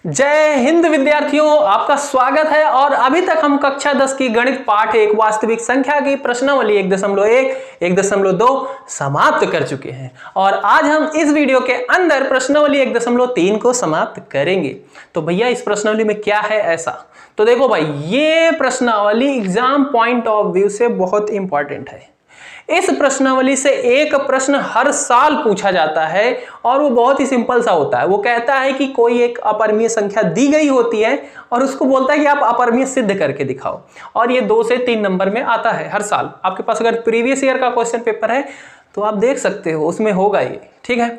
जय हिंद विद्यार्थियों, आपका स्वागत है। और अभी तक हम कक्षा 10 की गणित पाठ एक वास्तविक संख्या की प्रश्नावली 1.1, 1.2 समाप्त कर चुके हैं और आज हम इस वीडियो के अंदर प्रश्नावली 1.3 को समाप्त करेंगे। तो भैया इस प्रश्नावली में क्या है ऐसा, तो देखो भाई, ये प्रश्नावली एग्जाम पॉइंट ऑफ व्यू से बहुत इंपॉर्टेंट है। इस प्रश्नावली से एक प्रश्न हर साल पूछा जाता है और वो बहुत ही सिंपल सा होता है। वो कहता है कि कोई एक अपरिमेय संख्या दी गई होती है और उसको बोलता है कि आप अपरिमेय सिद्ध करके दिखाओ, और ये 2 से 3 नंबर में आता है हर साल। आपके पास अगर प्रीवियस ईयर का क्वेश्चन पेपर है तो आप देख सकते हो, उसमें होगा ये। ठीक है,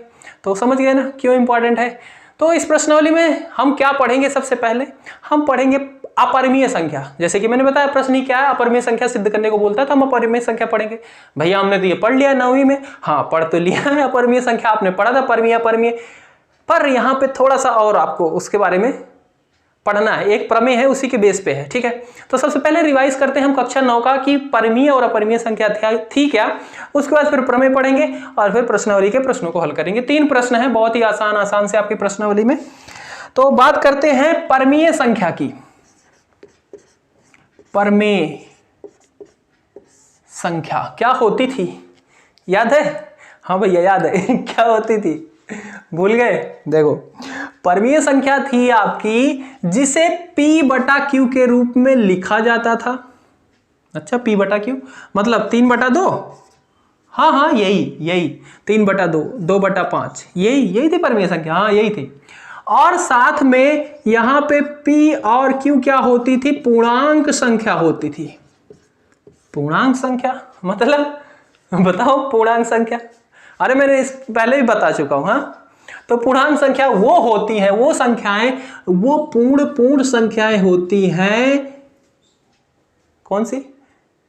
तो समझ गए ना क्यों इंपॉर्टेंट है। तो इस प्रश्नावली में हम क्या पढ़ेंगे, सबसे पहले हम पढ़ेंगे अपरिमेय संख्या। जैसे कि मैंने बताया प्रश्न ही क्या है, अपरिमेय संख्या सिद्ध करने को बोलता है, तो हम अपरिमेय संख्या पढ़ेंगे। भैया हमने तो ये पढ़ लिया 9वीं में, हाँ पढ़ तो लिया है अपरिमेय संख्या, आपने पढ़ा था परिमेय अपरिमेय, पर यहाँ पे थोड़ा सा और आपको उसके बारे में पढ़ना है। एक प्रमेय है उसी के बेस पे है। ठीक है, तो सबसे पहले रिवाइज करते हैं हम कक्षा 9 का कि परिमेय और अपरिमेय संख्या थी क्या। उसके बाद फिर प्रमेय पढ़ेंगे और फिर प्रश्नावली के प्रश्नों को हल करेंगे। 3 प्रश्न है, बहुत ही आसान से आपकी प्रश्नावली में। तो बात करते हैं परिमेय संख्या की। परिमेय संख्या क्या होती थी, याद है? हाँ भैया याद है क्या होती थी, भूल गए? देखो, परिमेय संख्या थी आपकी जिसे P/Q के रूप में लिखा जाता था। अच्छा, P/Q मतलब 3/2। हाँ यही 3/2, 2/5, यही थी परिमेय संख्या। हाँ यही थी। और साथ में यहां पे P और Q क्या होती थी, पूर्णांक संख्या होती थी। पूर्णांक संख्या मतलब बताओ, पूर्णांक संख्या, अरे मैंने इस पहले भी बता चुका हूं। हाँ, तो पूर्णांक संख्या वो होती है, वो संख्याएं, वो पूर्ण संख्याएं होती हैं। कौन सी?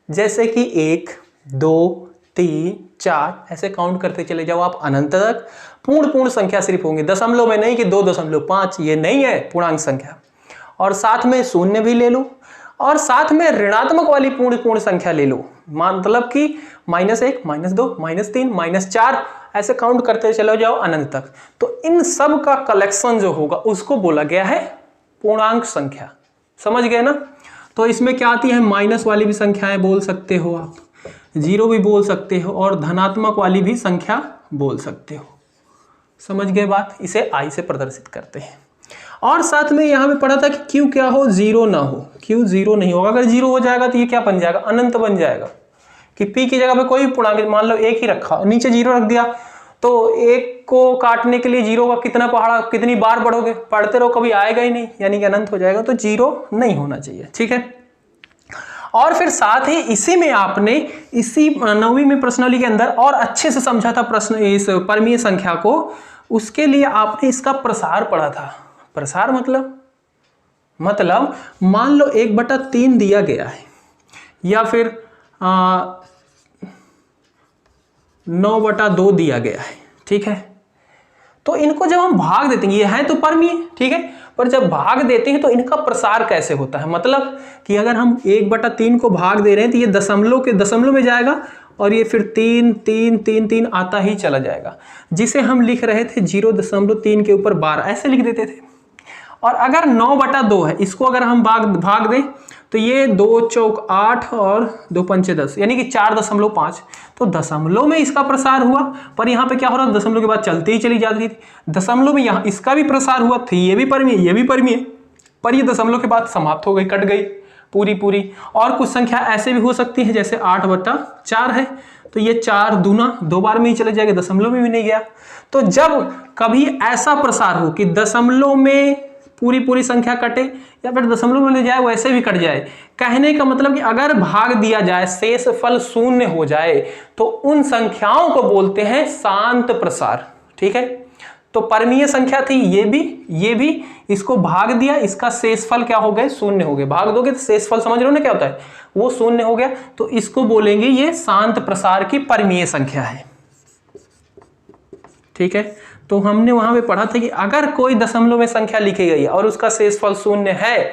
जैसे कि 1, 2, 3, 4 ऐसे काउंट करते चले जाओ आप अनंत तक। पूर्ण संख्या सिर्फ होंगे, दशमलव में नहीं कि 2.5, ये नहीं है पूर्णांक संख्या। और साथ में शून्य भी ले लो और साथ में ऋणात्मक वाली पूर्ण संख्या ले लो, मतलब कि -1, -2, -3, -4 ऐसे काउंट करते चले जाओ अनंत तक। तो इन सब का कलेक्शन जो होगा उसको बोला गया है पूर्णांक संख्या। समझ गए ना? तो इसमें क्या आती है, माइनस वाली भी संख्याएं बोल सकते हो आप, 0 भी बोल सकते हो और धनात्मक वाली भी संख्या बोल सकते हो। समझ गए बात? इसे I से प्रदर्शित करते हैं। और साथ में यहां पे पढ़ा था कि Q क्या हो, 0 ना हो। Q 0 नहीं होगा, अगर 0 हो जाएगा तो ये क्या बन जाएगा, अनंत बन जाएगा। कि P की जगह पे कोई पूर्णांक, मान लो 1 ही रखा, नीचे 0 रख दिया, तो 1 को काटने के लिए 0 का कितना पहाड़ा, कितनी बार बढ़ोगे, पढ़ते रहो, कभी आएगा ही नहीं, यानी कि अनंत हो जाएगा। तो 0 नहीं होना चाहिए। ठीक है, और फिर साथ ही इसी में आपने इसी 9वीं में प्रश्नावली के अंदर और अच्छे से समझा था प्रश्न, इस परिमेय संख्या को। उसके लिए आपने इसका प्रसार पढ़ा था। प्रसार मतलब मान लो 1/3 दिया गया है या फिर 9/2 दिया गया है। ठीक है, तो इनको जब हम भाग देते हैं, ये है तो परिमेय, ठीक है, पर जब भाग देते हैं तो इनका प्रसार कैसे होता है, मतलब कि अगर हम 1/3 को भाग दे रहे हैं तो ये दशमलव में जाएगा और ये फिर 3, 3, 3, 3 आता ही चला जाएगा, जिसे हम लिख रहे थे 0.3 के ऊपर 12 ऐसे लिख देते थे। और अगर 9/2 है, इसको अगर हम भाग दें तो ये 2 चौक 8 और 2 पंचे 10, यानी कि 4.5। तो दशमलव में इसका प्रसार हुआ, पर यहाँ पे क्या हो रहा है, दशमलव के बाद चलती ही चली जाती थी। दशमलव में यहाँ इसका भी प्रसार हुआ, थी ये भी परिमेय, ये भी परिमेय, पर ये दशमलव के बाद समाप्त हो गई, कट गई पूरी। और कुछ संख्या ऐसे भी हो सकती है, जैसे 8/4 है, तो ये 4 दूना 2 बार में ही चले जाएगा, दशमलव में भी नहीं गया। तो जब कभी ऐसा प्रसार हो कि दशमलव में पूरी संख्या कटे या फिर दशमलव में ले जाए, वैसे भी कट जाए, कहने का मतलब कि अगर भाग दिया जाए, शेष फल शून्य हो जाए, तो उन संख्याओं को बोलते हैं शांत प्रसार। ठीक है, तो परिमेय संख्या थी ये भी, इसको भाग दिया, इसका शेषफल क्या हो गए, शून्य हो गए। भाग दोगे तो शेषफल समझ रहे हो ना क्या होता है, वो शून्य हो गया, तो इसको बोलेंगे ये शांत प्रसार की परिमेय संख्या है। ठीक है, तो हमने वहां पे पढ़ा था कि अगर कोई दशमलव में संख्या लिखी गई है और उसका शेषफल शून्य है,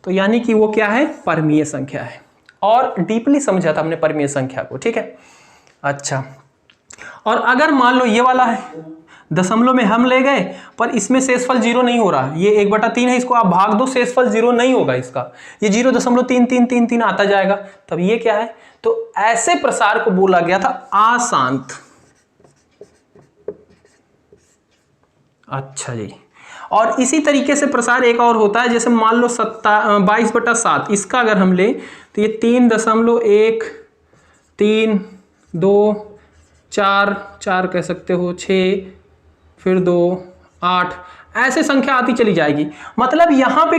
तो यानी कि वो क्या है, परिमेय संख्या है। और डीपली समझा था हमने परिमेय संख्या को। ठीक है, अच्छा, और अगर मान लो ये वाला है दशमलव में हम ले गए पर इसमें शेषफल 0 नहीं हो रहा, ये 1/3 है, इसको आप भाग दो, शेषफल 0 नहीं होगा इसका, ये 0.3333 आता जाएगा, तब ये क्या है, तो ऐसे प्रसार को बोला गया था अशांत। अच्छा जी, और इसी तरीके से प्रसार एक और होता है, जैसे मान लो 22/7, इसका अगर हम ले तो ये 3.13244 कह सकते हो, 6 फिर 2 8 ऐसे संख्या आती चली जाएगी। मतलब यहाँ पे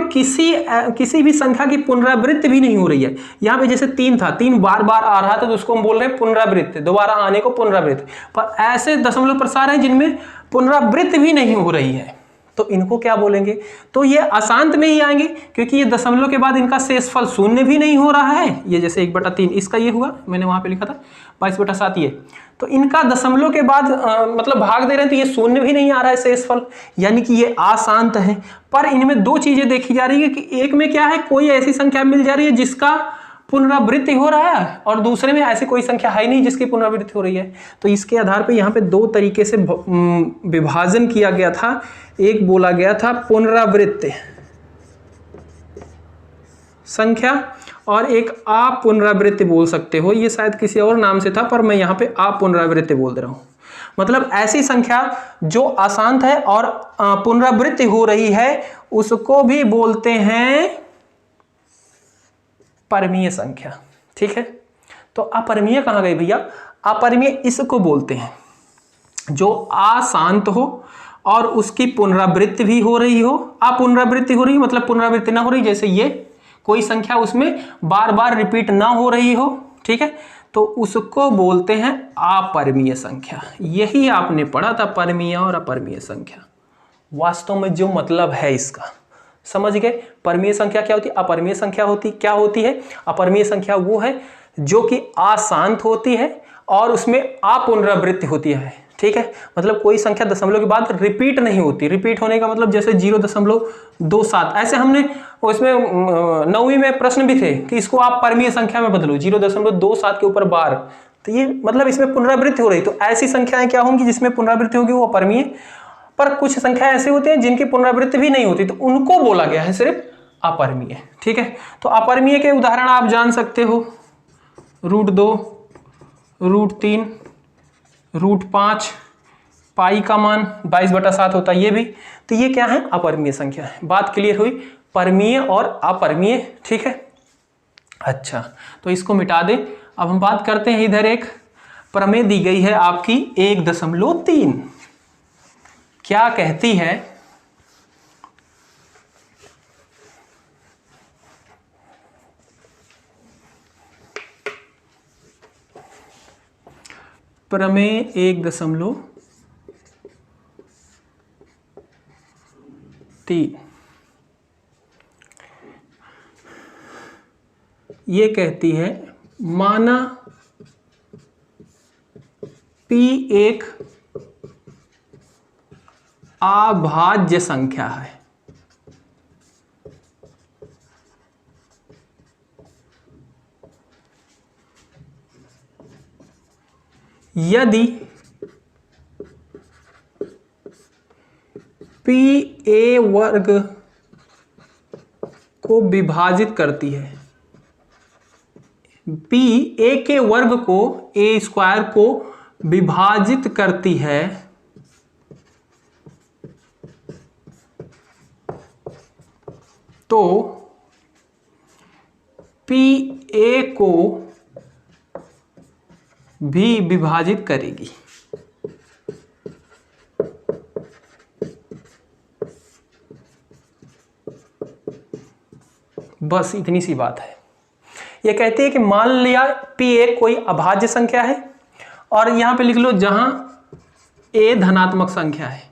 किसी भी संख्या की पुनरावृत्ति भी नहीं हो रही है। यहाँ पे जैसे 3 था, 3 बार बार आ रहा था तो उसको हम बोल रहे हैं पुनरावृत्ति, दोबारा आने को पुनरावृत्ति, पर ऐसे दशमलव प्रसार है जिनमें पुनरावृत्ति भी नहीं हो रही है, तो इनको क्या बोलेंगे, तो ये अशांत में ही आएंगे, क्योंकि ये दशमलव के बाद इनका शेषफल 0 भी नहीं हो रहा है। ये जैसे 1/3 इसका ये हुआ, मैंने वहां पे लिखा था 22/7 ये, तो इनका दशमलव के बाद मतलब भाग दे रहे हैं तो ये 0 भी नहीं आ रहा है शेषफल, यानी कि ये अशांत है। पर इनमें दो चीजें देखी जा रही है कि एक में क्या है, कोई ऐसी संख्या मिल जा रही है जिसका पुनरावृत्ति हो रहा है, और दूसरे में ऐसी कोई संख्या है ही नहीं जिसकी पुनरावृत्ति हो रही है। तो इसके आधार पे यहाँ पे दो तरीके से विभाजन किया गया था। एक बोला गया था पुनरावृत्ति संख्या और एक अपुनरावृत्ति बोल सकते हो, ये शायद किसी और नाम से था पर मैं यहाँ पे अपुनरावृत्ति बोल दे रहा हूँ। मतलब ऐसी संख्या जो अशांत है और पुनरावृत्ति हो रही है उसको भी बोलते हैं अपरिमेय संख्या। ठीक है, तो अपरिमेय कहाँ गई भैया, अपरिमेय इसको बोलते हैं जो अशांत हो और उसकी पुनरावृत्ति भी हो रही हो। अपुनरावृत्ति हो रही मतलब पुनरावृत्ति ना हो रही, जैसे ये कोई संख्या उसमें बार बार रिपीट ना हो रही हो, ठीक है, तो उसको बोलते हैं अपरिमेय संख्या। यही आपने पढ़ा था, परिमेय और अपरिमेय संख्या। वास्तव में जो मतलब है इसका समझ गए। परिमेय संख्या क्या होती है, अपरिमेय संख्या क्या होती है। अपरिमेय संख्या वो है जो कि अशांत होती है और उसमें अपुनरावृत्ति होती है। ठीक है, मतलब कोई संख्या दशमलव के बाद रिपीट नहीं होती। रिपीट होने का मतलब जैसे 0.27, ऐसे हमने उसमें 9वीं में प्रश्न भी थे कि इसको आप परिमेय संख्या में बदलो, 0.27 के ऊपर बार, तो ये मतलब इसमें पुनरावृत्ति हो रही। तो ऐसी संख्याएं क्या होंगी जिसमें पुनरावृत्ति होगी, वो अपरिमेय। पर कुछ संख्या ऐसे होती हैं जिनकी पुनरावृत्ति भी नहीं होती, तो उनको बोला गया है सिर्फ अपरिमेय। ठीक है, तो अपरिमेय के उदाहरण आप जान सकते हो, √2, √3, √5, पाई का मान 22/7 होता है ये भी। तो ये क्या है, अपरिमेय संख्या है। बात क्लियर हुई, परिमेय और अपरिमेय। ठीक है, अच्छा तो इसको मिटा दें। अब हम बात करते हैं, इधर एक प्रमेय दी गई है आपकी 1.3, क्या कहती है, प्रमेय 1.3 ये कहती है, माना P एक अभाज्य संख्या है। यदि P a वर्ग को विभाजित करती है, P a के वर्ग को a² को विभाजित करती है, तो P a को भी विभाजित करेगी। बस इतनी सी बात है। ये कहती है कि मान लिया P एक कोई अभाज्य संख्या है, और यहां पे लिख लो जहां a धनात्मक संख्या है,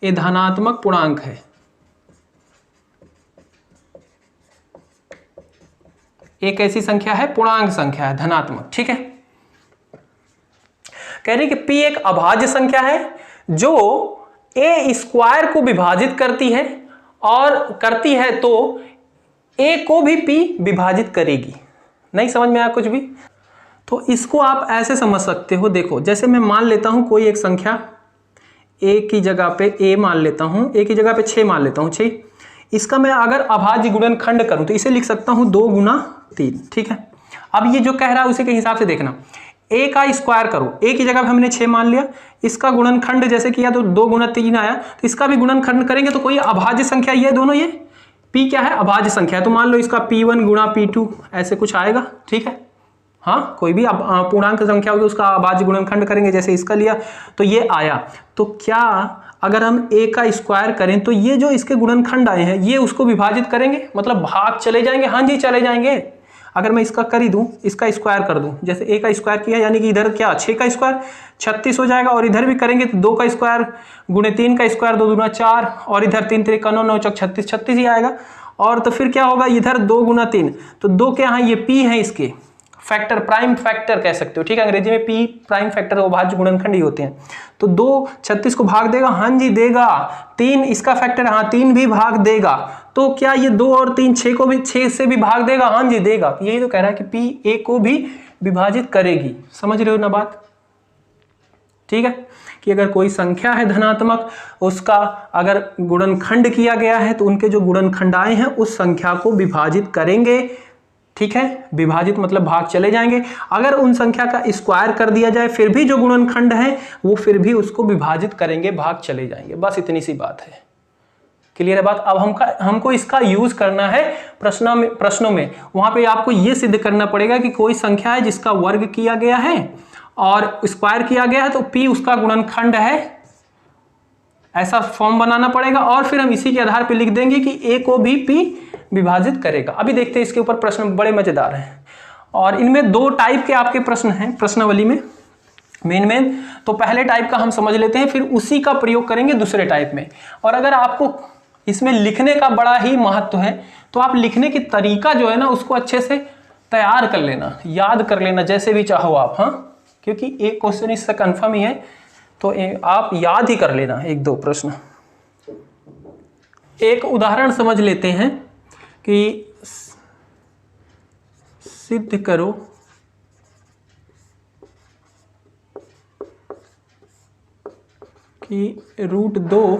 a धनात्मक पूर्णांक है, एक ऐसी संख्या है पूर्णांक संख्या है, धनात्मक। ठीक है, कह रही कि P एक अभाज्य संख्या है जो a² को विभाजित करती है, और करती है तो a को भी P विभाजित करेगी। नहीं समझ में आया कुछ भी? तो इसको आप ऐसे समझ सकते हो, देखो जैसे मैं मान लेता हूं कोई एक संख्या ए की जगह पे ए मान लेता हूँ, ए की जगह पे 6 मान लेता हूँ, 6। इसका मैं अगर अभाज्य गुणनखंड करूँ तो इसे लिख सकता हूँ 2 गुना 3, ठीक है। अब ये जो कह रहा है उसी के हिसाब से देखना, ए का स्क्वायर करो, ए की जगह पे हमने 6 मान लिया, इसका गुणनखंड जैसे किया तो 2 गुना 3 आया, तो इसका भी गुणनखंड करेंगे तो कोई अभाज्य संख्या ये दोनों, ये p क्या है, अभाज्य संख्या है, तो मान लो इसका p1 गुणा p2 ऐसे कुछ आएगा, ठीक है। हाँ, कोई भी पूर्णांक संख्या होगी उसका अभाज्य गुणनखंड करेंगे, जैसे इसका लिया तो ये आया। तो क्या अगर हम a का स्क्वायर करें तो ये जो इसके गुणनखंड आए हैं ये उसको विभाजित करेंगे, मतलब भाग चले जाएंगे? हाँ जी चले जाएंगे। अगर मैं इसका कर ही दूं, इसका स्क्वायर कर दूं, जैसे a का स्क्वायर किया यानी कि इधर क्या 6 का स्क्वायर 36 हो जाएगा, और इधर भी करेंगे तो 2 का स्क्वायर गुणे 3 का स्क्वायर 2 दूना 4, और इधर 3 3 9 9 चौक 36 36 ही आएगा। और तो फिर क्या होगा, इधर 2 गुना 3, तो 2 क्या है, ये p है, इसके फैक्टर, प्राइम फैक्टर कह सकते हो, ठीक है। अंग्रेजी में p प्राइम फैक्टर अभाज्य गुणनखंड ही होते हैं। तो 2 36 को भाग देगा, हाँ जी देगा। 3 इसका फैक्टर, हाँ 3 भी भाग देगा। तो क्या ये 2 और 3 6 को भी 6 से भी भाग देगा, हाँ जी देगा। यही तो कह रहा है कि p a को भी विभाजित करेगी। समझ रहे हो ना बात, ठीक है। कि अगर कोई संख्या है धनात्मक, उसका अगर गुणनखंड किया गया है तो उनके जो गुणनखंड आए हैं उस संख्या को विभाजित करेंगे, ठीक है। विभाजित मतलब भाग चले जाएंगे। अगर उन संख्या का स्क्वायर कर दिया जाए फिर भी जो गुणनखंड है वो फिर भी उसको विभाजित करेंगे, भाग चले जाएंगे। बस इतनी सी बात है, क्लियर है बात। अब हमको इसका यूज करना है प्रश्नों में। वहां पे आपको ये सिद्ध करना पड़ेगा कि कोई संख्या है जिसका वर्ग किया गया है और स्क्वायर किया गया है तो p उसका गुणनखंड है, ऐसा फॉर्म बनाना पड़ेगा। और फिर हम इसी के आधार पर लिख देंगे कि a को भी p विभाजित करेगा। अभी देखते हैं इसके ऊपर प्रश्न, बड़े मजेदार हैं। और इनमें 2 टाइप के आपके प्रश्न हैं प्रश्नावली में, मेन। तो पहले टाइप का हम समझ लेते हैं, फिर उसी का प्रयोग करेंगे दूसरे टाइप में। और अगर आपको इसमें लिखने का बड़ा ही महत्व है तो आप लिखने की तरीका जो है ना उसको अच्छे से तैयार कर लेना, याद कर लेना, जैसे भी चाहो आप, हाँ, क्योंकि एक क्वेश्चन इससे कन्फर्म ही है, तो आप याद ही कर लेना 1-2 प्रश्न। एक उदाहरण समझ लेते हैं कि सिद्ध करो कि √2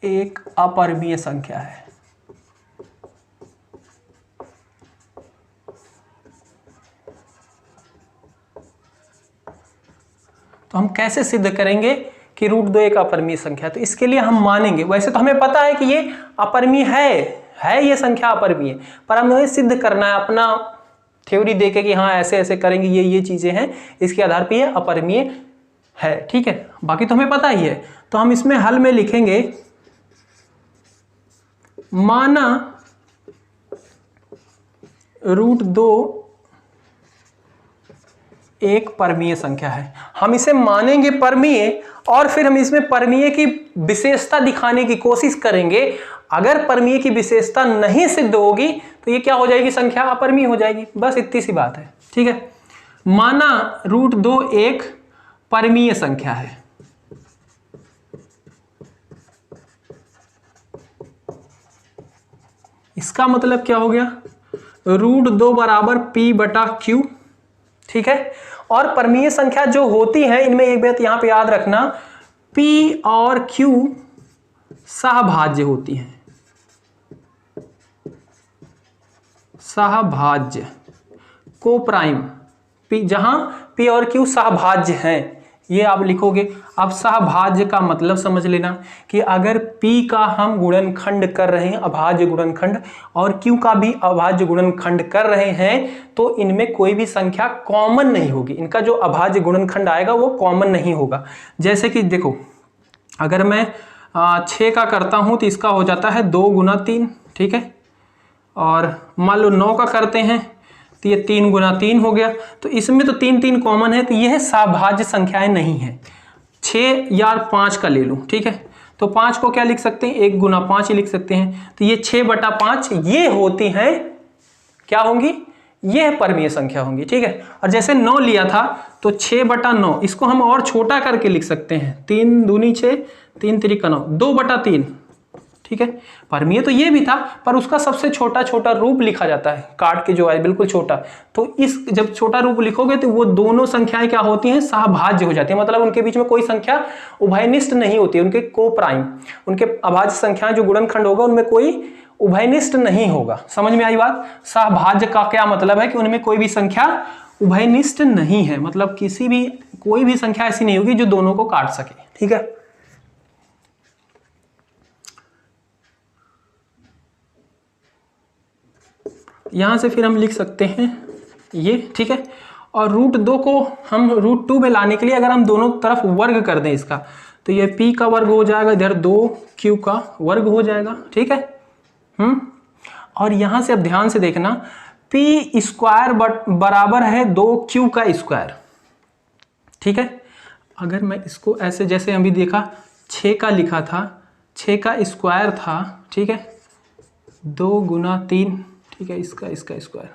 एक अपरिमेय संख्या है। तो हम कैसे सिद्ध करेंगे कि √2 एक अपरिमेय संख्या है? तो इसके लिए हम मानेंगे, वैसे तो हमें पता है कि ये अपरिमेय है ये संख्या अपरिमेय, पर हमें सिद्ध करना है अपना थ्योरी देके कि हाँ ऐसे ऐसे करेंगे, ये चीजें हैं, इसके आधार पे ये अपरिमेय है, ठीक है। बाकी तो हमें पता ही है। तो हम इसमें हल में लिखेंगे, माना √2 एक परमीय संख्या है। हम इसे मानेंगे परमीय और फिर हम इसमें परमीय की विशेषता दिखाने की कोशिश करेंगे। अगर परमीय की विशेषता नहीं सिद्ध होगी तो ये क्या हो जाएगी, संख्या अपरमीय हो जाएगी। बस इतनी सी बात है, ठीक है। माना √2 एक परमीय संख्या है, इसका मतलब क्या हो गया, √2 बराबर p/q, ठीक है। और परमीय संख्या जो होती है इनमें एक बात यहां पे याद रखना, p और q सहभाज्य होती हैं, सहभाज्य को प्राइम p, जहां p और q सहभाज्य हैं ये आप लिखोगे। अब सहभाज्य का मतलब समझ लेना कि अगर p का हम गुणनखंड कर रहे हैं अभाज्य गुणनखंड और q का भी अभाज्य गुणनखंड कर रहे हैं तो इनमें कोई भी संख्या कॉमन नहीं होगी, इनका जो अभाज्य गुणनखंड आएगा वो कॉमन नहीं होगा। जैसे कि देखो अगर मैं 6 का करता हूं तो इसका हो जाता है 2 गुना 3, ठीक है। और मान लो 9 का करते हैं तो ये 3 गुना 3 हो गया। तो इसमें तो 3 3 कॉमन है, तो यह सहभाज्य संख्याएं नहीं है। 6 या 5 का ले लूं, ठीक है। तो 5 को क्या लिख सकते हैं, 1 गुना 5 ही लिख सकते हैं। तो ये 6/5 ये होती हैं, क्या होंगी, ये परमीय संख्या होंगी, ठीक है। और जैसे 9 लिया था तो 6/9 इसको हम और छोटा करके लिख सकते हैं, 3 दूनी 6 3 3 9 2/3, ठीक है। परमीय तो ये भी था, पर उसका सबसे छोटा छोटा रूप लिखा जाता है, काट के जो है बिल्कुल छोटा। तो इस जब छोटा रूप लिखोगे तो वो दोनों संख्याएं क्या होती हैं, सहभाज्य हो जाती है, मतलब उनके बीच में कोई संख्या उभयनिष्ठ नहीं होती है, उनके को प्राइम, उनके अभाज्य संख्याएं जो गुणनखंड होगा उनमें कोई उभयनिष्ठ नहीं होगा। समझ में आई बात? सहभाज्य का क्या मतलब है कि उनमें कोई भी संख्या उभयनिष्ठ नहीं है, मतलब किसी भी कोई भी संख्या ऐसी नहीं होगी जो दोनों को काट सके। ठीक है, यहां से फिर हम लिख सकते हैं ये, ठीक है। और √2 को हम √2 में लाने के लिए अगर हम दोनों तरफ वर्ग कर दें इसका, तो ये p का वर्ग हो जाएगा, इधर 2q का वर्ग हो जाएगा। ठीक है, और यहां से अब ध्यान से देखना, p स्क्वायर बराबर है 2q का स्क्वायर। ठीक है, अगर मैं इसको ऐसे, जैसे अभी देखा 6 का लिखा था, 6 का स्क्वायर था, ठीक है, 2 गुना 3, ठीक है, इसका स्क्वायर,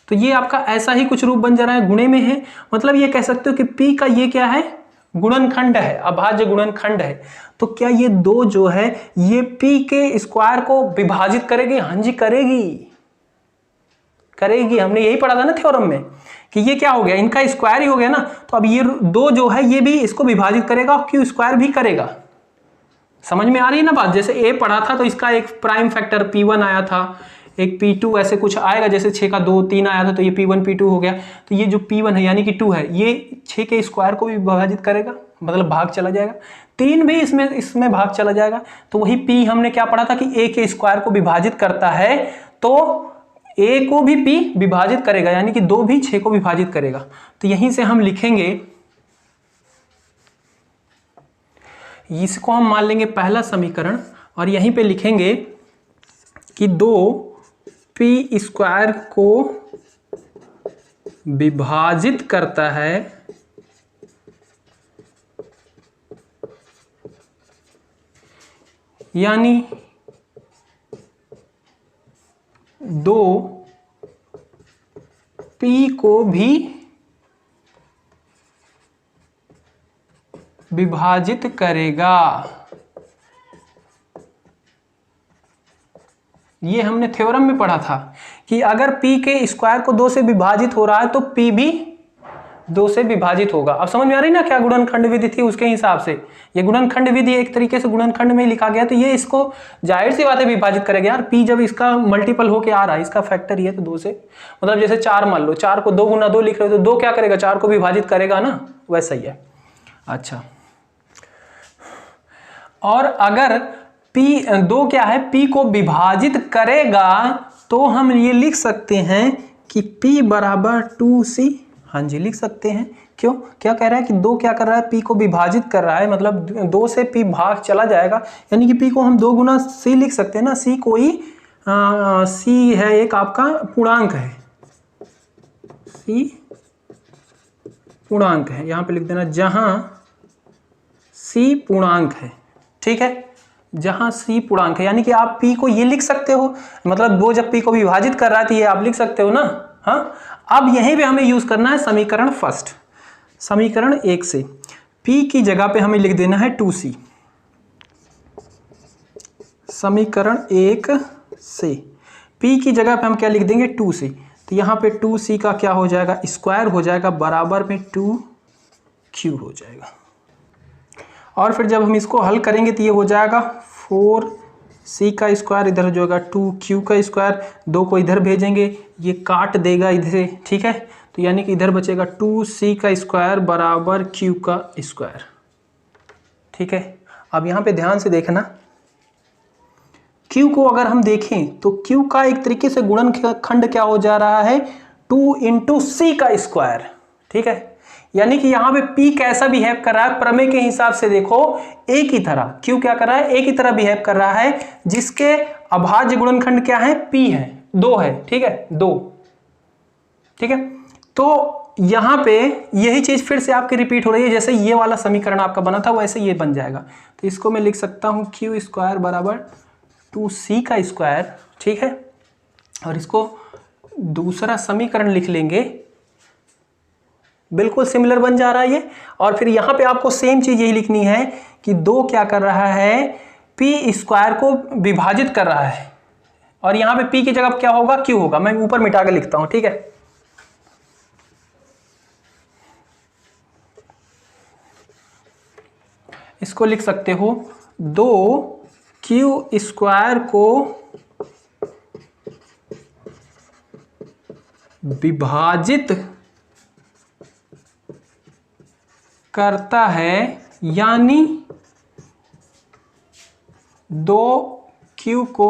तो ये आपका ऐसा ही कुछ रूप बन जा रहा है, गुणे में है, मतलब ये कह सकते हो कि p का ये क्या है, गुणनखंड है, अभाज्य गुणनखंड है। तो क्या ये 2 जो है ये p के स्क्वायर को विभाजित करेगी? हाँ जी करेगी। हमने यही पढ़ा था ना थ्योरम में कि ये क्या हो गया, इनका स्क्वायर ही हो गया ना, तो अब ये 2 जो है ये भी इसको विभाजित करेगा और q स्क्वायर भी करेगा। समझ में आ रही है ना बात? जैसे a पढ़ा था तो इसका एक प्राइम फैक्टर p1 आया था, एक p2 ऐसे कुछ आएगा, जैसे 6 का 2 3 आया था तो ये p1 p2 हो गया। तो ये जो p1 है यानी कि 2 है, ये 6 के स्क्वायर को भी विभाजित करेगा, मतलब भाग चला जाएगा, 3 भी इसमें भाग चला जाएगा। तो वही p हमने क्या पढ़ा था कि a के स्क्वायर को विभाजित करता है, तो a को भी p विभाजित करेगा, यानी कि 2 भी 6 को विभाजित करेगा। तो यहीं से हम लिखेंगे, इसको हम मान लेंगे पहला समीकरण, और यहीं पे लिखेंगे कि 2p स्क्वायर को विभाजित करता है यानी 2p को भी विभाजित करेगा। ये हमने थ्योरम में पढ़ा था कि अगर p के स्क्वायर को 2 से विभाजित हो रहा है तो p भी 2 से विभाजित होगा। अब समझ में आ रही ना क्या गुणनखंड विधि थी, उसके हिसाब से ये गुणनखंड विधि एक तरीके से गुणनखंड में लिखा गया, तो ये इसको जाहिर सी बात है विभाजित करेगा यार। p जब इसका मल्टीपल होके आ रहा है, इसका फैक्टर ये तो 2 से, मतलब जैसे 4 मान लो, 4 को 2 गुना 2 लिख रहे हो तो 2 क्या करेगा, 4 को विभाजित करेगा ना, वैसा ही है। अच्छा, और अगर p2 क्या है, p को विभाजित करेगा तो हम ये लिख सकते हैं कि p बराबर 2c। हाँ जी लिख सकते हैं। क्यों, क्या कह रहा है कि 2 क्या कर रहा है, p को विभाजित कर रहा है, मतलब 2 से p भाग चला जाएगा, यानी कि p को हम 2 गुना c लिख सकते हैं ना। c कोई c है, एक आपका पूर्णांक है, c पूर्णांक है, यहां पे लिख देना जहां c पूर्णांक है। ठीक है, जहां c पूर्णांक है, यानी कि आप p को ये लिख सकते हो, मतलब 2 जब p को विभाजित कर रहा है तो ये आप लिख सकते हो ना। हाँ, अब यहीं पे हमें यूज करना है समीकरण फर्स्ट, समीकरण 1 से p की जगह पे हमें लिख देना है 2c। समीकरण 1 से p की जगह पे हम क्या लिख देंगे, 2c। तो यहाँ पे 2c का क्या हो जाएगा, स्क्वायर हो जाएगा, बराबर में 2q हो जाएगा। और फिर जब हम इसको हल करेंगे तो ये हो जाएगा 4c का स्क्वायर, इधर जो होगा 2q का स्क्वायर, 2 को इधर भेजेंगे, ये काट देगा इधर से। ठीक है, तो यानी कि इधर बचेगा 2c का स्क्वायर बराबर q का स्क्वायर। ठीक है, अब यहाँ पे ध्यान से देखना, q को अगर हम देखें तो q का एक तरीके से गुणनखंड क्या हो जा रहा है, 2 × c का स्क्वायर। ठीक है, यानी कि यहाँ पे p कैसा बिहेव कर रहा है, प्रमेय के हिसाब से देखो एक ही तरह, q क्या कर रहा है, एक ही तरह बिहेव कर रहा है, जिसके अभाज्य गुणनखंड क्या है, p है, 2 है। ठीक है, 2। ठीक है, तो यहाँ पे यही चीज फिर से आपकी रिपीट हो रही है, जैसे ये वाला समीकरण आपका बना था वैसे ये बन जाएगा। तो इसको मैं लिख सकता हूँ q स्क्वायर बराबर 2c का स्क्वायर। ठीक है, और इसको दूसरा समीकरण लिख लेंगे, बिल्कुल सिमिलर बन जा रहा है ये। और फिर यहाँ पे आपको सेम चीज यही लिखनी है कि 2 क्या कर रहा है, पी स्क्वायर को विभाजित कर रहा है, और यहां पे पी की जगह क्या होगा, क्यू होगा। मैं ऊपर मिटा के लिखता हूं, ठीक है। इसको लिख सकते हो 2q स्क्वायर को विभाजित करता है, यानी 2q को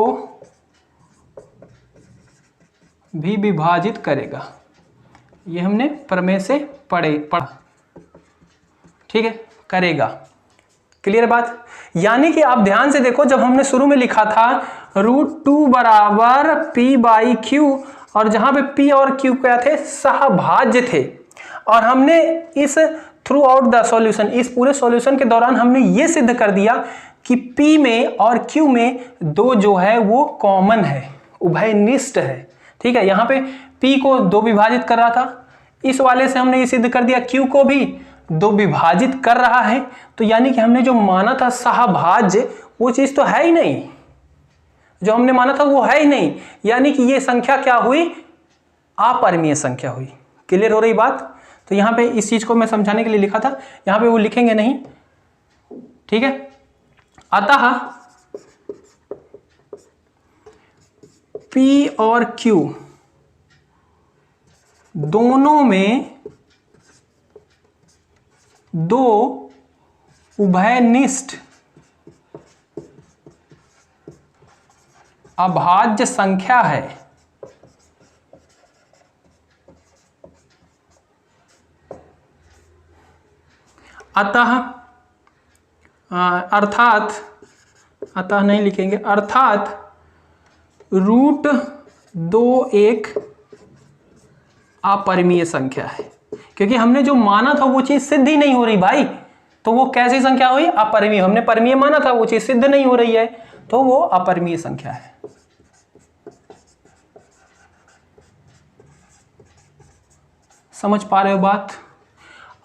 भी विभाजित करेगा। ये हमने प्रमेय से पढ़ा, ठीक है, करेगा। क्लियर बात। यानी कि आप ध्यान से देखो, जब हमने शुरू में लिखा था √2 बराबर p/q, और जहां पे p और q क्या थे, सहभाज्य थे, और हमने इस थ्रू आउट द सॉल्यूशन, इस पूरे सॉल्यूशन के दौरान हमने ये सिद्ध कर दिया कि p में और q में दो जो है वो कॉमन है, उभयनिष्ठ है, ठीक है। यहाँ पे p को 2 विभाजित कर रहा था, इस वाले से हमने ये सिद्ध कर दिया q को भी 2 विभाजित कर रहा है। तो यानी कि हमने जो माना था सहभाज्य, वो चीज तो है ही नहीं, जो हमने माना था वो है ही नहीं, यानी कि ये संख्या क्या हुई, अपरिमेय संख्या हुई। क्लियर हो रही बात। तो यहाँ पे इस चीज को मैं समझाने के लिए लिखा था, यहाँ पे वो लिखेंगे नहीं, ठीक है। अतः P और Q दोनों में 2 उभयनिष्ठ अभाज्य संख्या है। अतः अतः नहीं लिखेंगे, अर्थात √2 एक अपरिमेय संख्या है, क्योंकि हमने जो माना था वो चीज सिद्ध ही नहीं हो रही भाई। तो वो कैसी संख्या हुई, अपरिमेय। हमने परिमेय माना था, वो चीज सिद्ध नहीं हो रही है, तो वो अपरिमेय संख्या है। समझ पा रहे हो बात।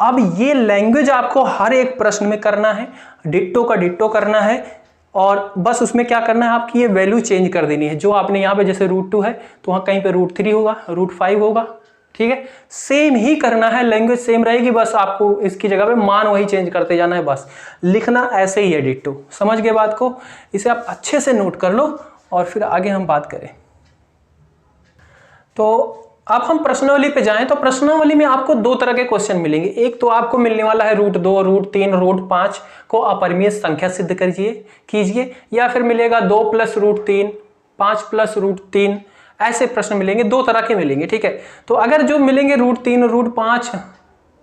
अब ये लैंग्वेज आपको हर एक प्रश्न में करना है, डिट्टो का डिट्टो करना है, और बस उसमें क्या करना है, आपकी ये वैल्यू चेंज कर देनी है। जो आपने यहाँ पे जैसे √2 है, तो वहाँ कहीं पे √3 होगा, √5 होगा, ठीक है। सेम ही करना है, लैंग्वेज सेम रहेगी, बस आपको इसकी जगह पे मान वही चेंज करते जाना है, बस लिखना ऐसे ही है डिट्टो। समझ गए बात को। इसे आप अच्छे से नोट कर लो और फिर आगे हम बात करें। तो अब हम प्रश्नावली पे जाएं, तो प्रश्नावली में आपको 2 तरह के क्वेश्चन मिलेंगे। एक तो आपको मिलने वाला है √2, √3, √5 को अपरिमेय संख्या सिद्ध कीजिए, या फिर मिलेगा 2 + √3, 5 + √3, ऐसे प्रश्न मिलेंगे। 2 तरह के मिलेंगे, ठीक है। तो अगर जो मिलेंगे √3, √5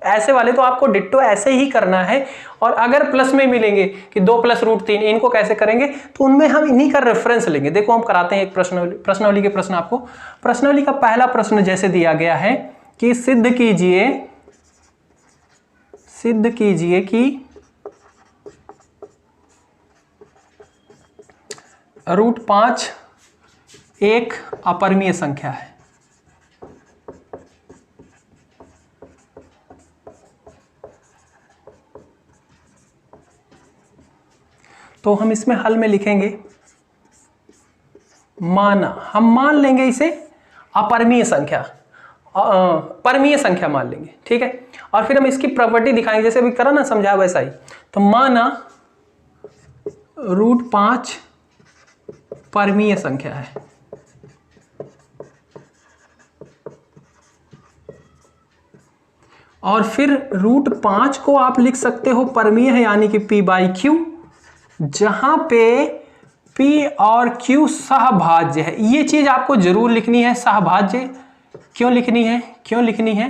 ऐसे वाले, तो आपको डिट्टो ऐसे ही करना है। और अगर प्लस में मिलेंगे कि 2 + √3, इनको कैसे करेंगे, तो उनमें हम इन्हीं का रेफरेंस लेंगे। देखो हम कराते हैं एक प्रश्नावली के प्रश्न आपको। प्रश्नावली का पहला प्रश्न जैसे दिया गया है कि सिद्ध कीजिए कि √5 एक अपरिमेय संख्या है। तो हम इसमें हल में लिखेंगे माना, हम मान लेंगे इसे अपरिमेय संख्या, परिमेय संख्या मान लेंगे, ठीक है। और फिर हम इसकी प्रॉपर्टी दिखाएंगे, जैसे अभी करा ना, समझाया वैसा ही। तो माना √5 परिमेय संख्या है, और फिर √5 को आप लिख सकते हो परिमेय है, यानी कि p/q, जहां पे p और q सहभाज्य है। ये चीज आपको जरूर लिखनी है, सहभाज्य। क्यों लिखनी है?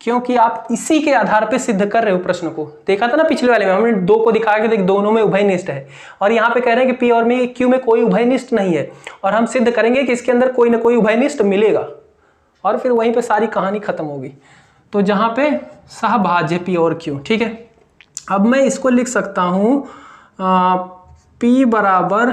क्योंकि आप इसी के आधार पे सिद्ध कर रहे हो प्रश्न को। देखा था ना पिछले वाले में, हमने 2 को दिखाया कि देख दोनों में उभयनिष्ठ है, और यहाँ पे कह रहे हैं कि p और q में कोई उभयनिष्ठ नहीं है, और हम सिद्ध करेंगे कि इसके अंदर कोई ना कोई उभयनिष्ठ मिलेगा, और फिर वहीं पे सारी कहानी खत्म होगी। तो जहां पे सहभाज्य p और q, ठीक है। अब मैं इसको लिख सकता हूं p बराबर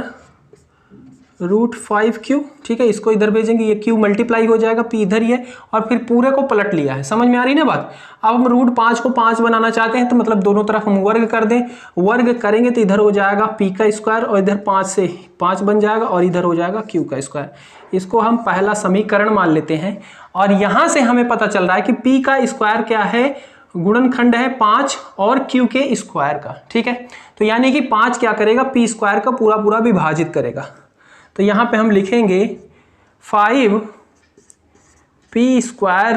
√5q, ठीक है, इसको इधर भेजेंगे, ये q मल्टीप्लाई हो जाएगा, p इधर ही है, और फिर पूरे को पलट लिया है। समझ में आ रही ना बात। अब हम √5 को 5 बनाना चाहते हैं, तो मतलब दोनों तरफ हम वर्ग कर दें, वर्ग करेंगे तो इधर हो जाएगा p का स्क्वायर, और इधर 5 से 5 बन जाएगा, और इधर हो जाएगा q का स्क्वायर। इसको हम पहला समीकरण मान लेते हैं, और यहां से हमें पता चल रहा है कि p का स्क्वायर क्या है, गुणनखंड है 5 और q के स्क्वायर का, ठीक है। तो यानी कि 5 क्या करेगा, p स्क्वायर का पूरा पूरा विभाजित करेगा। तो यहां पे हम लिखेंगे 5p स्क्वायर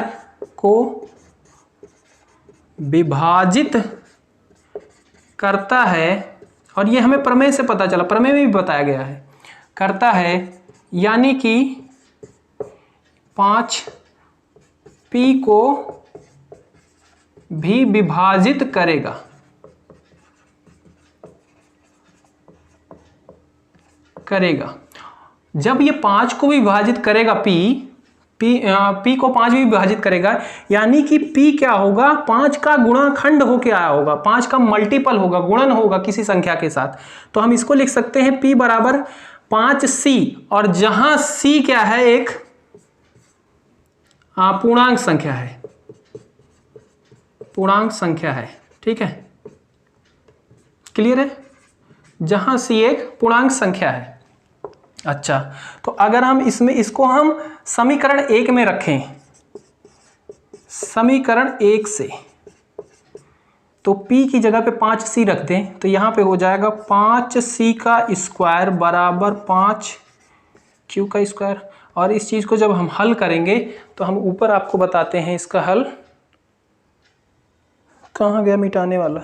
को विभाजित करता है, और ये हमें प्रमेय से पता चला, प्रमेय में भी बताया गया है, करता है, यानी कि 5p को भी विभाजित करेगा, जब ये 5 को भी विभाजित करेगा, p को 5 भी विभाजित करेगा, यानी कि p क्या होगा, 5 का गुणनखंड होके आया होगा, 5 का मल्टीपल होगा, गुणन होगा किसी संख्या के साथ। तो हम इसको लिख सकते हैं p बराबर 5c, और जहां c क्या है, एक पूर्णांक संख्या है, पूर्णांक संख्या है, ठीक है, क्लियर है, जहां c एक पूर्णांक संख्या है। अच्छा, तो अगर हम इसमें इसको हम समीकरण 1 में रखें, समीकरण 1 से, तो p की जगह पे 5c रख दें, तो यहां पे हो जाएगा 5c का स्क्वायर बराबर 5q का स्क्वायर। और इस चीज को जब हम हल करेंगे, तो हम ऊपर आपको बताते हैं इसका हल, कहाँ गया मिटाने वाला,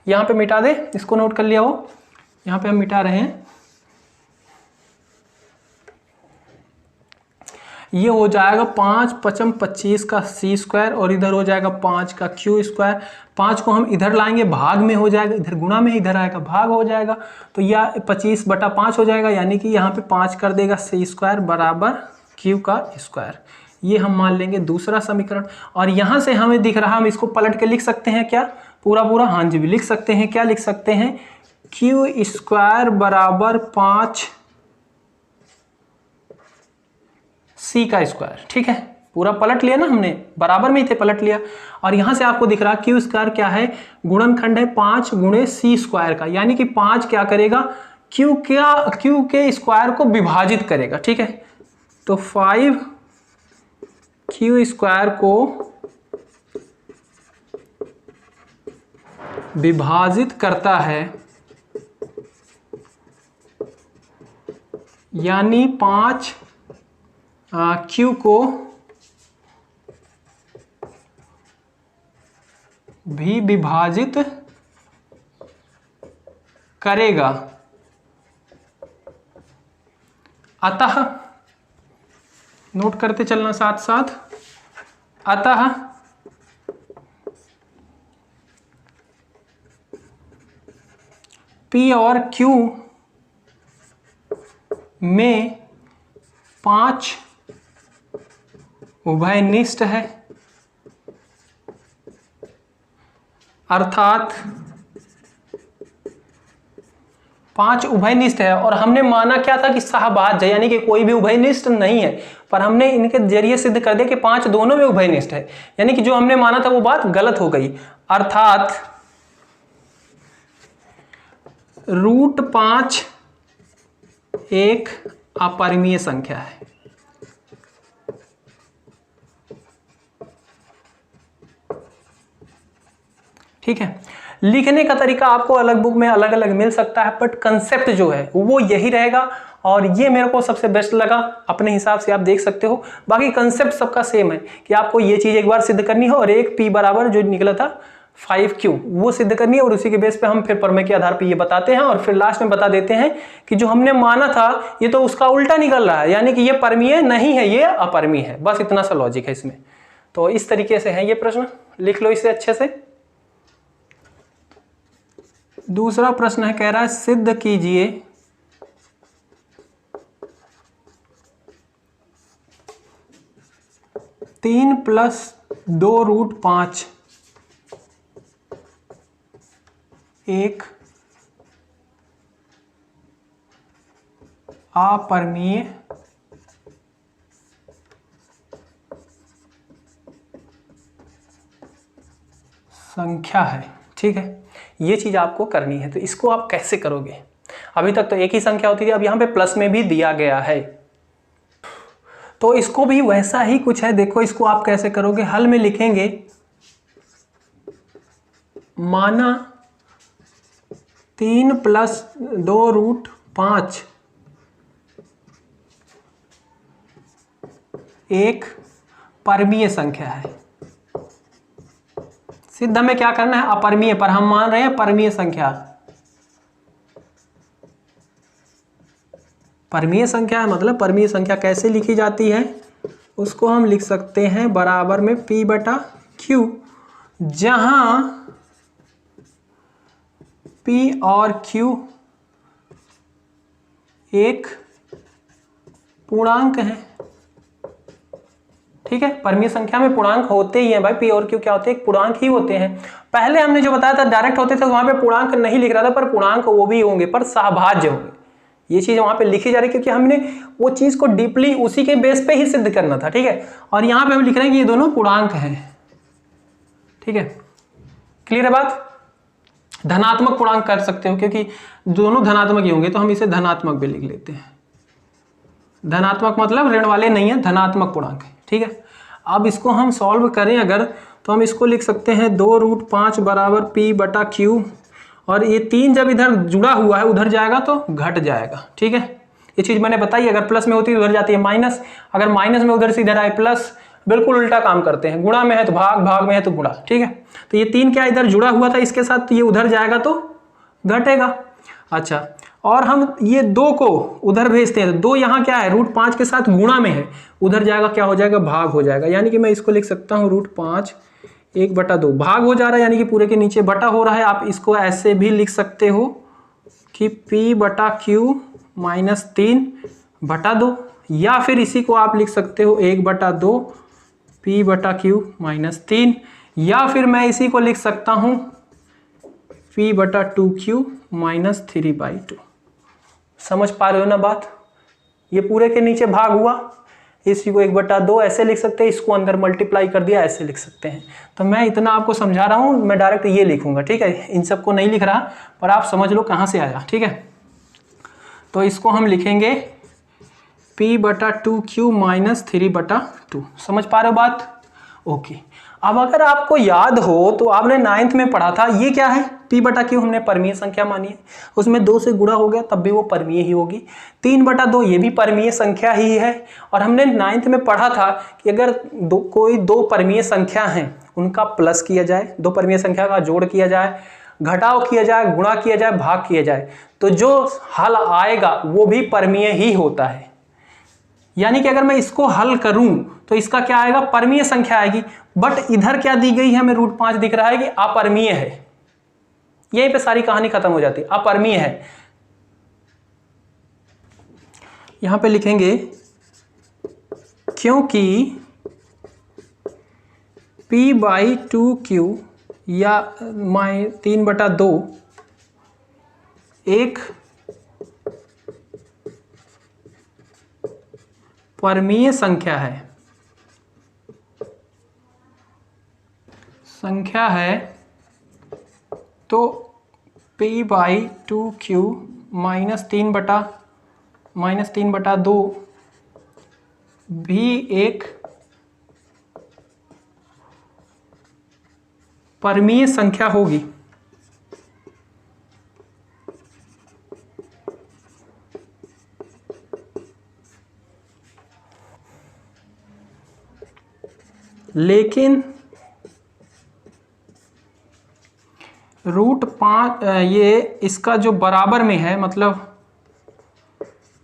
यहां पे मिटा दे, इसको नोट कर लिया हो, यहां पे हम मिटा रहे हैं। ये हो जाएगा 5 पचम 25 का c स्क्वायर, और इधर हो जाएगा 5 का q स्क्वायर। 5 को हम इधर लाएंगे, भाग में हो जाएगा, इधर गुणा में, इधर आएगा भाग हो जाएगा, तो यह 25/5 हो जाएगा, यानी कि यहाँ पे 5 कर देगा c स्क्वायर बराबर q का स्क्वायर। ये हम मान लेंगे दूसरा समीकरण। और यहाँ से हमें दिख रहा, हम इसको पलट के लिख सकते हैं क्या, पूरा पूरा, हाँ जी भी लिख सकते हैं। क्या लिख सकते हैं, q स्क्वायर बराबर 5 c का स्क्वायर, ठीक है, पूरा पलट लिया ना हमने, बराबर में ही थे, पलट लिया। और यहां से आपको दिख रहा q स्क्वायर क्या है, गुणनखंड है 5 गुणे c स्क्वायर का, यानी कि 5 क्या करेगा, q के स्क्वायर को विभाजित करेगा, ठीक है। तो 5q स्क्वायर को विभाजित करता है, यानी 5q को भी विभाजित करेगा। अतः, नोट करते चलना साथ साथ, अतः P और Q में 5 उभयनिष्ठ है, अर्थात 5 उभयनिष्ठ है। और हमने माना क्या था कि सहभाज्य, यानी कि कोई भी उभयनिष्ठ नहीं है, पर हमने इनके जरिए सिद्ध कर दिया कि 5 दोनों में उभयनिष्ठ है, यानी कि जो हमने माना था वो बात गलत हो गई। अर्थात √5 एक अपरिमेय संख्या है, ठीक है। लिखने का तरीका आपको अलग बुक में अलग अलग मिल सकता है, बट कंसेप्ट जो है वो यही रहेगा, और ये मेरे को सबसे बेस्ट लगा, अपने हिसाब से आप देख सकते हो। बाकी कंसेप्ट सबका सेम है कि आपको ये चीज एक बार सिद्ध करनी है, और एक p बराबर जो निकला था 5q वो सिद्ध करनी है, और उसी के बेस पे हम फिर प्रमेय के आधार पे ये बताते हैं, और फिर लास्ट में बता देते हैं कि जो हमने माना था ये तो उसका उल्टा निकल रहा है, यानी कि ये परमीय नहीं है, ये अपरमीय है। बस इतना सा लॉजिक है इसमें। तो इस तरीके से है ये प्रश्न, लिख लो इसे अच्छे से। दूसरा प्रश्न है, कह रहा है सिद्ध कीजिए तीन + 2√5 एक अपरिमेय संख्या है। ठीक है, ये चीज आपको करनी है। तो इसको आप कैसे करोगे? अभी तक तो एक ही संख्या होती थी, अब यहां पे प्लस में भी दिया गया है, तो इसको भी वैसा ही कुछ है। देखो इसको आप कैसे करोगे, हल में लिखेंगे माना 3 + 2√5 एक परमीय संख्या है। सिद्ध में क्या करना है? अपरिमेय, पर हम मान रहे हैं परमीय संख्या। परमीय संख्या है मतलब परमीय संख्या कैसे लिखी जाती है, उसको हम लिख सकते हैं बराबर में P/Q, जहां P और Q एक पूर्णांक है। ठीक है, परमीय संख्या में पूर्णांक होते ही हैं भाई, P और Q क्या होते हैं? पूर्णांक ही होते हैं। पहले हमने जो बताया था डायरेक्ट होते थे, वहां पे पूर्णांक नहीं लिख रहा था, पर पूर्णांक वो भी होंगे, पर सहभाज्य होंगे। ये चीज वहां पे लिखी जा रही है क्योंकि हमने वो चीज को डीपली उसी के बेस पे ही सिद्ध करना था। ठीक है, और यहां पे हम लिख रहे हैं कि ये दोनों पूर्णांक हैं। ठीक है, क्लियर है बात? धनात्मक पूर्णांक कर सकते हो क्योंकि दोनों धनात्मक ही होंगे, तो हम इसे धनात्मक भी लिख लेते हैं। धनात्मक मतलब ऋण वाले नहीं है, धनात्मक पूर्णांक है। ठीक है, अब इसको हम सॉल्व करें अगर, तो हम इसको लिख सकते हैं 2√5 बराबर P/Q, और ये 3 जब इधर जुड़ा हुआ है उधर जाएगा तो घट जाएगा। ठीक है, ये चीज मैंने बताई, अगर प्लस में होती है उधर जाती है माइनस, अगर माइनस में उधर से इधर आए प्लस, बिल्कुल उल्टा काम करते हैं। गुणा में है तो भाग, भाग में है तो गुणा। ठीक है, तो ये 3 क्या इधर जुड़ा हुआ था इसके साथ, तो ये उधर जाएगा तो घटेगा। अच्छा, और हम ये 2 को उधर भेजते हैं, तो 2 यहाँ क्या है? √5 के साथ गुणा में है, उधर जाएगा क्या हो जाएगा? भाग हो जाएगा। यानी कि मैं इसको लिख सकता हूँ √5 1/2, भाग हो जा रहा है यानी कि पूरे के नीचे बटा हो रहा है। आप इसको ऐसे भी लिख सकते हो कि P/Q - 3/2, या फिर इसी को आप लिख सकते हो 1/2 P/Q - 3, या फिर मैं इसी को लिख सकता हूं P/2Q - 3/2। समझ पा रहे हो ना बात? ये पूरे के नीचे भाग हुआ, इसी को 1/2 ऐसे लिख सकते हैं, इसको अंदर मल्टीप्लाई कर दिया ऐसे लिख सकते हैं। तो मैं इतना आपको समझा रहा हूं, मैं डायरेक्ट ये लिखूंगा। ठीक है, इन सबको नहीं लिख रहा, पर आप समझ लो कहां से आया। ठीक है, तो इसको हम लिखेंगे P/2Q - 3/2। समझ पा रहे हो बात? ओके, अब अगर आपको याद हो तो आपने 9th में पढ़ा था, ये क्या है? P/Q हमने परमीय संख्या मानी है, उसमें 2 से गुणा हो गया तब भी वो परमीय ही होगी। 3/2 ये भी परमीय संख्या ही है, और हमने 9th में पढ़ा था कि अगर कोई 2 परमीय संख्या हैं उनका प्लस किया जाए, 2 परमीय संख्या का जोड़ किया जाए, घटाव किया जाए, गुणा किया जाए, भाग किया जाए, तो जो हल आएगा वो भी परमीय ही होता है। यानी कि अगर मैं इसको हल करूं तो इसका क्या आएगा? परमीय संख्या आएगी। बट इधर क्या दी गई है? हमें √5 दिख रहा है कि अपरमीय है। यहीं पे सारी कहानी खत्म हो जाती है, अपरमीय है। यहां पे लिखेंगे क्योंकि P/2Q या 3/2 एक परमीय संख्या है, तो P/2Q - 3/2 भी एक परमीय संख्या होगी। लेकिन √5 ये इसका जो बराबर में है, मतलब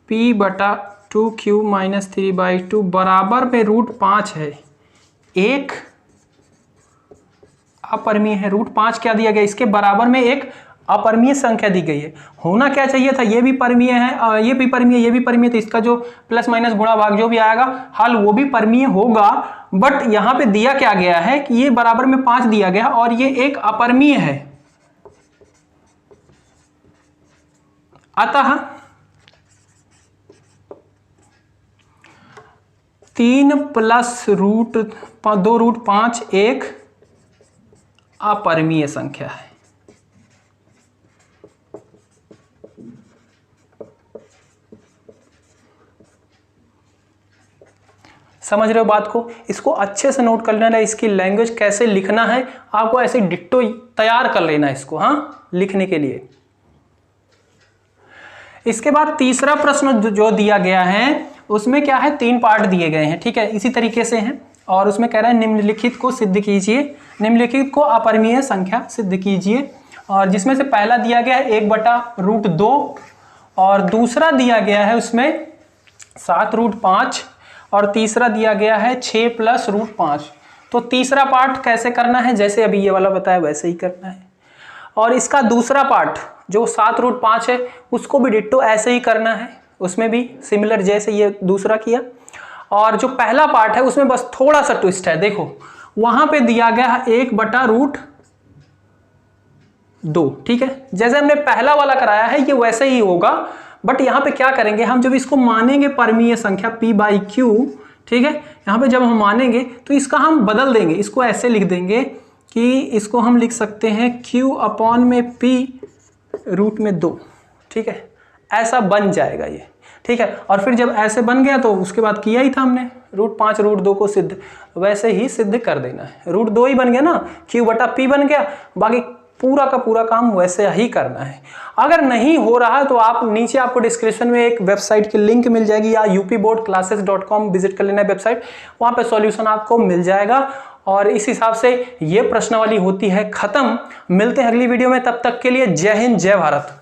P/2Q - 3/2 बराबर में √5 है, एक अपरमीय है। √5 क्या दिया गया? इसके बराबर में एक अपरमीय संख्या दी गई है। होना क्या चाहिए था? ये भी परमीय है, ये भी परमीय, ये भी परमीय, तो इसका जो प्लस माइनस गुणा भाग जो भी आएगा हल वो भी परमीय होगा। बट यहां पे दिया क्या गया है कि ये बराबर में 5 दिया गया और ये एक अपरमीय है। अतः 3 + √2 एक अपरिमेय संख्या है। समझ रहे हो बात को? इसको अच्छे से नोट कर लेना, इसकी लैंग्वेज कैसे लिखना है आपको ऐसे डिट्टो तैयार कर लेना इसको, हाँ, लिखने के लिए। इसके बाद तीसरा प्रश्न जो दिया गया है उसमें क्या है, 3 पार्ट दिए गए हैं, ठीक है, इसी तरीके से हैं। और उसमें कह रहा है निम्नलिखित को सिद्ध कीजिए, निम्नलिखित को अपरिमेय संख्या सिद्ध कीजिए। और जिसमें से पहला दिया गया है 1/√2 और दूसरा दिया गया है उसमें 7√5 और तीसरा दिया गया है 6 + √5। तो तीसरा पार्ट कैसे करना है, जैसे अभी ये वाला बताया वैसे ही करना है। और इसका दूसरा पार्ट जो 7√5 है उसको भी डिट्टो ऐसे ही करना है, उसमें भी सिमिलर जैसे ये दूसरा किया। और जो पहला पार्ट है उसमें बस थोड़ा सा ट्विस्ट है, देखो वहां पे दिया गया है 1/√2, ठीक है, जैसे हमने पहला वाला कराया है ये वैसे ही होगा। बट यहां पे क्या करेंगे हम, जब इसको मानेंगे परिमेय संख्या p/q, ठीक है, यहां पे जब हम मानेंगे तो इसका हम बदल देंगे, इसको ऐसे लिख देंगे कि इसको हम लिख सकते हैं q/p√2, ठीक है, ऐसा बन जाएगा ये, ठीक है। और फिर जब ऐसे बन गया तो उसके बाद किया ही था हमने √5 √2 को सिद्ध, वैसे ही सिद्ध कर देना है। √2 ही बन गया ना, q/p बन गया, बाकी पूरा का पूरा काम वैसे ही करना है। अगर नहीं हो रहा तो आप नीचे आपको डिस्क्रिप्शन में एक वेबसाइट की लिंक मिल जाएगी या upboardclasses.com विजिट कर लेना वेबसाइट, वहां पे सॉल्यूशन आपको मिल जाएगा। और इस हिसाब से ये प्रश्नावली होती है खत्म। मिलते हैं अगली वीडियो में, तब तक के लिए जय हिंद जय भारत।